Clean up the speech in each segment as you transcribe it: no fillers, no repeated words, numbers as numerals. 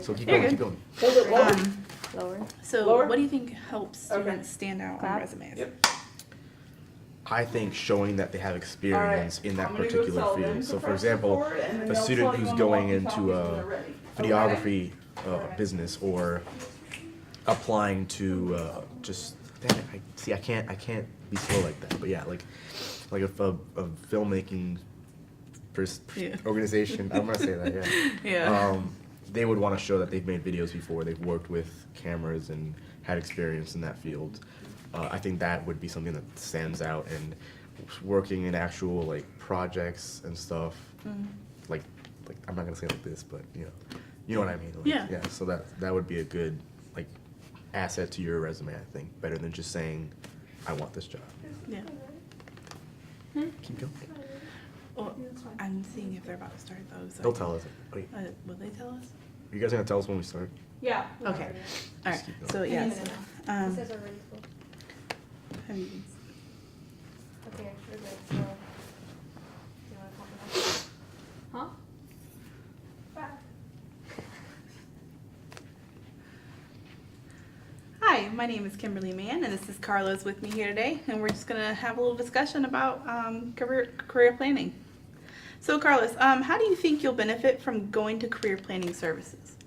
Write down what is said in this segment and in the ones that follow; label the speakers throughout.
Speaker 1: So keep
Speaker 2: You're
Speaker 1: going, keep
Speaker 2: good.
Speaker 1: going.
Speaker 3: Hold it lower.
Speaker 2: Lower.
Speaker 4: So
Speaker 3: Lower?
Speaker 4: what do you think helps students stand out
Speaker 2: Clap.
Speaker 4: on resumes?
Speaker 3: Yep.
Speaker 1: I think showing that they have experience in that
Speaker 3: I'm gonna go
Speaker 1: particular
Speaker 3: tell them
Speaker 1: field.
Speaker 3: to
Speaker 1: So for
Speaker 3: press
Speaker 1: example,
Speaker 3: record, and then
Speaker 1: a
Speaker 3: they'll
Speaker 1: student
Speaker 3: tell you
Speaker 1: who's
Speaker 3: on the
Speaker 1: going
Speaker 3: walkie-talkie
Speaker 1: into
Speaker 3: when
Speaker 1: a
Speaker 3: they're ready.
Speaker 1: videography business or applying to just damn it, I can't be slow like that. But yeah, like a filmmaking
Speaker 4: Yeah.
Speaker 1: organization. I'm gonna say that. Yeah.
Speaker 4: Yeah.
Speaker 1: They would want to show that they've made videos before, they've worked with cameras and had experience in that field. I think that would be something that stands out, and working in actual like projects and stuff. Like I'm not gonna say it like this, but you know what I mean. Like,
Speaker 4: Yeah.
Speaker 1: Yeah. So that would be a good like asset to your resume. I think better than just saying, "I want this job."
Speaker 4: Yeah.
Speaker 1: Keep going.
Speaker 4: Well, I'm seeing if they're about to start those.
Speaker 1: They'll tell us. Wait,
Speaker 4: Will they tell us?
Speaker 1: you guys gonna tell us when we start?
Speaker 3: Yeah.
Speaker 4: Okay. All right.
Speaker 1: keep going.
Speaker 4: So yeah.
Speaker 2: It
Speaker 4: So,
Speaker 2: says already full.
Speaker 4: have you,
Speaker 2: Okay, we're good. So, do you want to compliment? Huh?
Speaker 4: Hi, my name is Kimberly Mann, and this is Carlos with me here today, and we're just gonna have a little discussion about career planning. So, Carlos, how do you think you'll benefit from going to career planning services?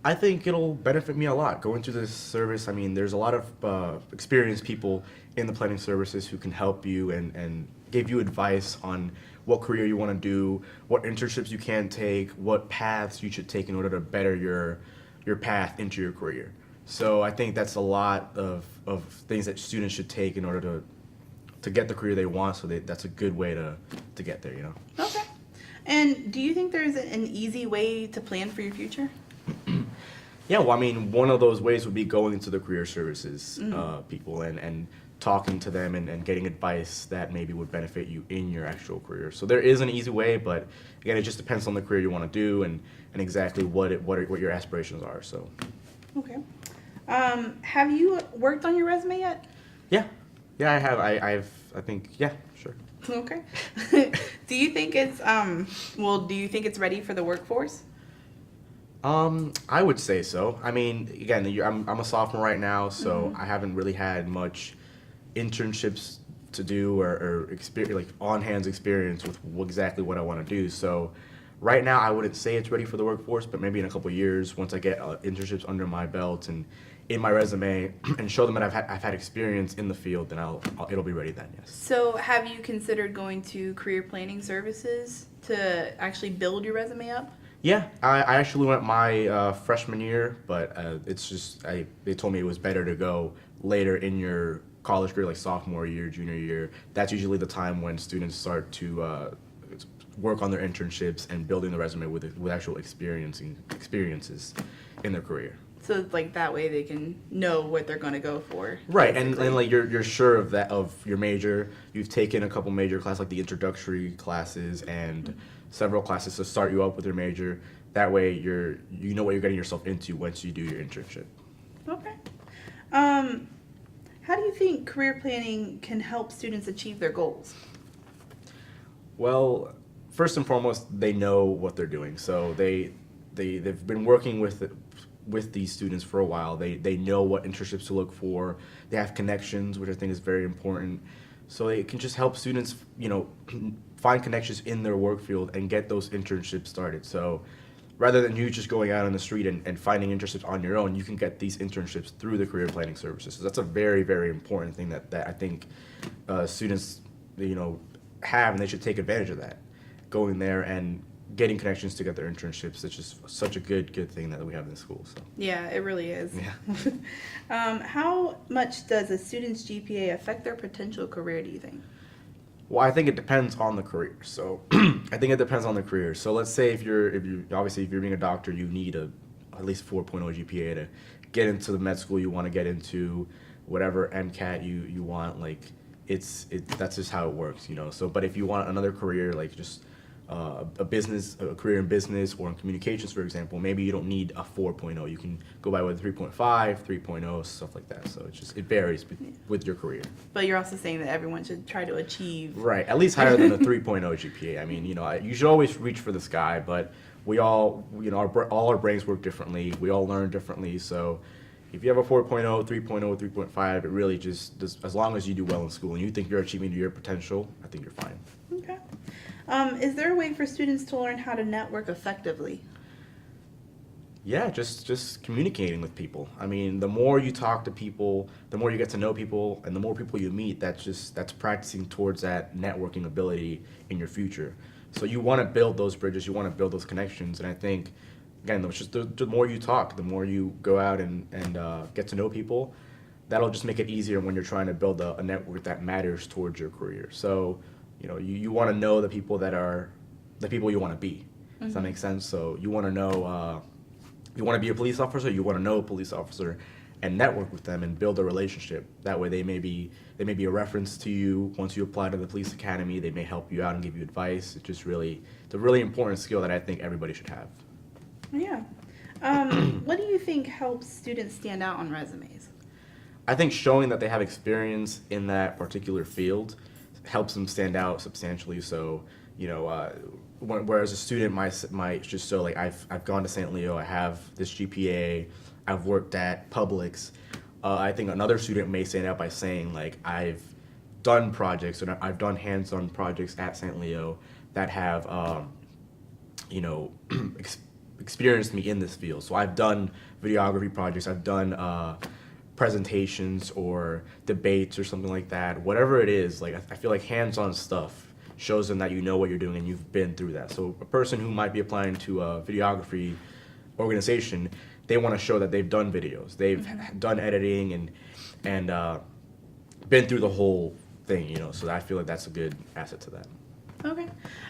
Speaker 1: I think it'll benefit me a lot going through this service. I mean, there's a lot of experienced people in the planning services who can help you and give you advice on what career you want to do, what internships you can take, what paths you should take in order to better your path into your career. So I think that's a lot of things that students should take in order to get the career they want. So that's a good way to get there, you know.
Speaker 4: Okay. And do you think there's an easy way to plan for your future?
Speaker 1: Yeah, well, I mean, one of those ways would be going to the career services people and talking to them and getting advice that maybe would benefit you in your actual career. So there is an easy way, but again, it just depends on the career you want to do and exactly what your aspirations are. So
Speaker 4: Okay. Have you worked on your resume yet?
Speaker 1: yeah, I have. I think yeah, sure.
Speaker 4: Okay. Do you think it's do you think it's ready for the workforce?
Speaker 1: I would say so. I mean, again, I'm a sophomore right now, so I haven't really had much internships to do or experience, like on-hands experience with exactly what I want to do. So right now, I wouldn't say it's ready for the workforce, but maybe in a couple of years, once I get internships under my belt and in my resume and show them that I've had experience in the field, then it'll be ready then. Yes.
Speaker 4: So have you considered going to career planning services to actually build your resume up?
Speaker 1: Yeah, I actually went my freshman year, but it's just they told me it was better to go later in your college career, like sophomore year, junior year. That's usually the time when students start to work on their internships and building the resume with actual experiences in their career.
Speaker 4: So it's like that way they can know what they're going to go for.
Speaker 1: Right, and
Speaker 4: basically.
Speaker 1: like you're sure of your major. You've taken a couple major classes, like the introductory classes and several classes to start you up with your major. That way you know what you're getting yourself into once you do your internship.
Speaker 4: Okay. How do you think career planning can help students achieve their goals?
Speaker 1: Well, first and foremost, they know what they're doing. So they've been working with these students for a while. They know what internships to look for. They have connections, which I think is very important. So it can just help students, find connections in their work field and get those internships started. So rather than you just going out on the street and finding internships on your own, you can get these internships through the career planning services. So that's a very, very important thing that I think students, have, and they should take advantage of that. Going there and getting connections to get their internships, it's just such a good thing that we have in school. So
Speaker 4: Yeah, it really is.
Speaker 1: yeah.
Speaker 4: How much does a student's GPA affect their potential career, do you think?
Speaker 1: Well, I think it depends on the career. So I think it depends on the career. So let's say if you're being a doctor, you need at least 4.0 GPA to get into the med school you want to get into, whatever MCAT you want. Like that's just how it works, So, but if you want another career, like just a career in business or in communications, for example, maybe you don't need a 4.0. You can go by with 3.5, 3.0, stuff like that. So it varies with your career.
Speaker 4: But you're also saying that everyone should try to achieve.
Speaker 1: Right, at least higher than a 3.0 GPA. I mean, you should always reach for the sky, but we all, all our brains work differently. We all learn differently. So if you have a 4.0, 3.0, 3.5, it really just, as long as you do well in school and you think you're achieving your potential, I think you're fine.
Speaker 4: Okay. Is there a way for students to learn how to network effectively?
Speaker 1: Yeah, just communicating with people. I mean, the more you talk to people, the more you get to know people, and the more people you meet, that's practicing towards that networking ability in your future. So you want to build those bridges, you want to build those connections, and I think, again, it's just the more you talk, the more you go out and get to know people, that'll just make it easier when you're trying to build a network that matters towards your career. So, you want to know the people that are the people you want to be. Does that make sense? So you want to know. You want to be a police officer, you want to know a police officer and network with them and build a relationship. That way they may be a reference to you once you apply to the police academy. They may help you out and give you advice. It's a really important skill that I think everybody should have.
Speaker 4: Yeah. What do you think helps students stand out on resumes?
Speaker 1: I think showing that they have experience in that particular field helps them stand out substantially. So, whereas a student might just show, like, I've gone to St. Leo, I have this GPA, I've worked at Publix. I think another student may stand out by saying, like, I've done projects and I've done hands-on projects at St. Leo that have, experienced me in this field. So I've done videography projects, I've done presentations or debates or something like that. Whatever it is, like, I feel like hands-on stuff shows them that you know what you're doing and you've been through that. So a person who might be applying to a videography organization, they want to show that they've done videos, they've done editing and been through the whole thing, So I feel like that's a good asset to that.
Speaker 4: Okay.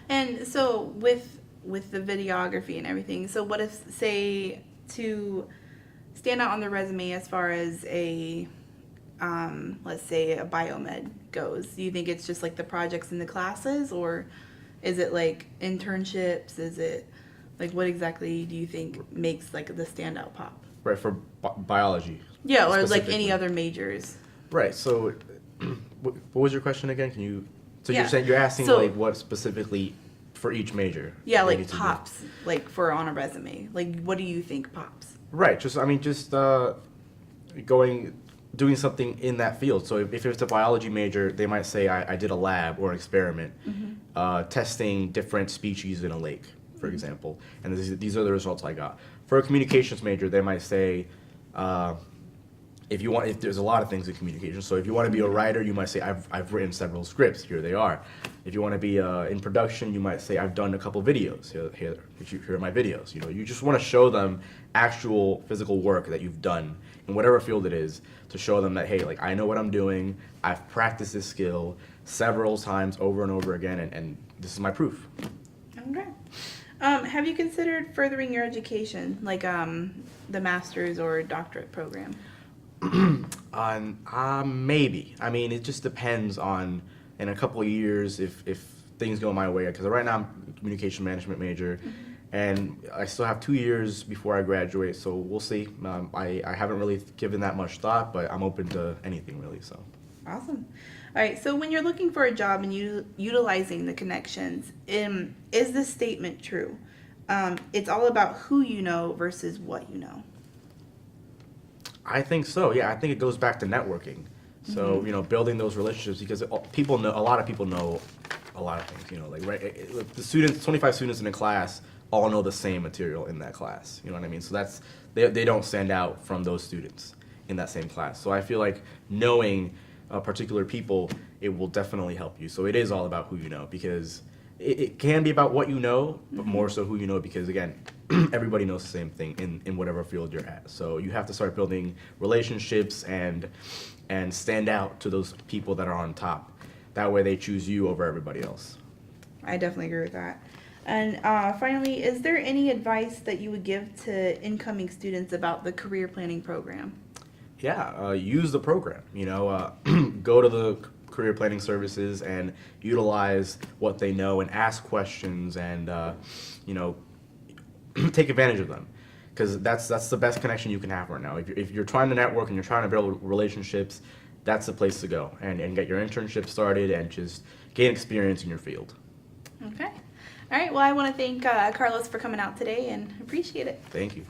Speaker 4: And so with the videography and everything, so what if, say, to stand out on the resume as far as a let's say a biomed goes, do you think it's just like the projects in the classes, or is it like internships? Is it like, what exactly do you think makes like the standout pop?
Speaker 1: Right, for biology.
Speaker 4: Yeah, or like
Speaker 1: specifically.
Speaker 4: any other majors.
Speaker 1: Right, so what was your question again? Can you, so
Speaker 4: Yeah.
Speaker 1: you're asking
Speaker 4: So-
Speaker 1: like what specifically for each major?
Speaker 4: Yeah,
Speaker 1: they
Speaker 4: like
Speaker 1: need to do?
Speaker 4: pops, like for on a resume. Like, what do you think pops?
Speaker 1: Right, just doing something in that field. So if it's a biology major, they might say I did a lab or an experiment, testing different species in a lake, for example, and these are the results I got. For a communications major, they might say, if there's a lot of things in communication. So if you want to be a writer, you might say I've written several scripts. Here they are. If you want to be in production, you might say I've done a couple videos. Here are my videos. You just want to show them actual physical work that you've done in whatever field it is, to show them that, hey, like, I know what I'm doing. I've practiced this skill several times over and over again, and this is my proof.
Speaker 4: Okay. Have you considered furthering your education, like the master's or doctorate program?
Speaker 1: Maybe. I mean, it just depends on, in a couple of years, if things go my way. Because right now I'm a communication management major, and I still have 2 years before I graduate, so we'll see. I haven't really given that much thought, but I'm open to anything really. So.
Speaker 4: Awesome. All right. So when you're looking for a job and utilizing the connections, is this statement true? It's all about who you know versus what you know.
Speaker 1: I think so. Yeah, I think it goes back to networking. So building those relationships, because a lot of people know a lot of things. Like, right, the students, 25 students in a class, all know the same material in that class. You know what I mean? So they don't stand out from those students in that same class. So I feel like knowing particular people, it will definitely help you. So it is all about who you know, because it can be about what you know, but more so who you know, because again, everybody knows the same thing in whatever field you're at. So you have to start building relationships and stand out to those people that are on top. That way they choose you over everybody else.
Speaker 4: I definitely agree with that. And finally, is there any advice that you would give to incoming students about the career planning program?
Speaker 1: Yeah, use the program. Go to the career planning services and utilize what they know and ask questions and take advantage of them, because that's the best connection you can have right now. If you're trying to network and you're trying to build relationships, that's the place to go and get your internship started and just gain experience in your field.
Speaker 4: Okay. All right, well, I want to thank Carlos for coming out today and appreciate it.
Speaker 1: Thank you.